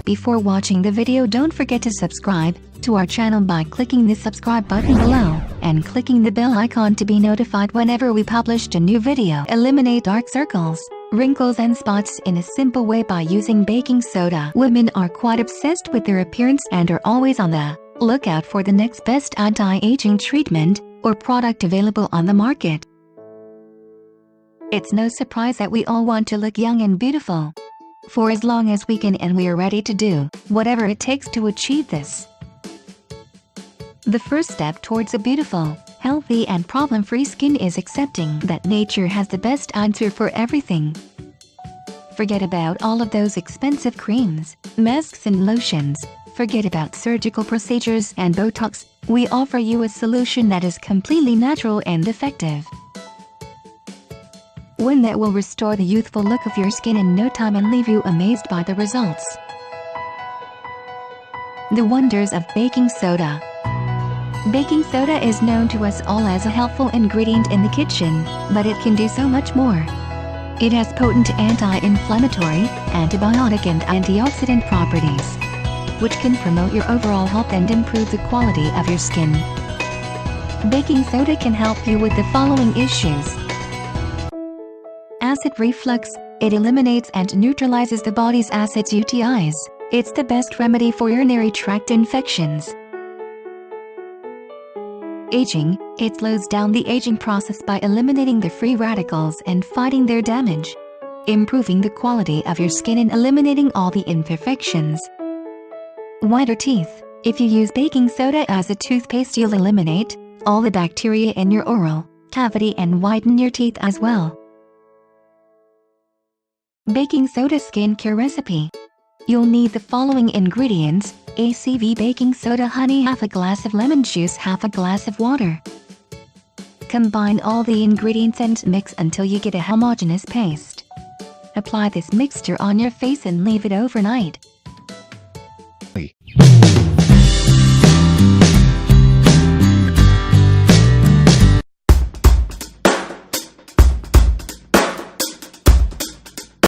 Before watching the video, don't forget to subscribe to our channel by clicking the subscribe button below and clicking the bell icon to be notified whenever we published a new video. Eliminate dark circles, wrinkles and spots in a simple way by using baking soda. Women are quite obsessed with their appearance and are always on the lookout for the next best anti-aging treatment or product available on the market. It's no surprise that we all want to look young and beautiful for as long as we can, and we are ready to do whatever it takes to achieve this. The first step towards a beautiful, healthy and problem-free skin is accepting that nature has the best answer for everything. Forget about all of those expensive creams, masks and lotions. Forget about surgical procedures and Botox. We offer you a solution that is completely natural and effective. One that will restore the youthful look of your skin in no time and leave you amazed by the results. The wonders of baking soda. Baking soda is known to us all as a helpful ingredient in the kitchen, but it can do so much more. It has potent anti-inflammatory, antibiotic and antioxidant properties, which can promote your overall health and improve the quality of your skin. Baking soda can help you with the following issues. Acid reflux. It eliminates and neutralizes the body's acids UTIs. It's the best remedy for urinary tract infections. Aging. It slows down the aging process by eliminating the free radicals and fighting their damage, improving the quality of your skin and eliminating all the imperfections. Whiter teeth. If you use baking soda as a toothpaste, you'll eliminate all the bacteria in your oral cavity and whiten your teeth as well. Baking soda skincare recipe. You'll need the following ingredients: ACV baking soda, honey, half a glass of lemon juice, half a glass of water. Combine all the ingredients and mix until you get a homogeneous paste. Apply this mixture on your face and leave it overnight.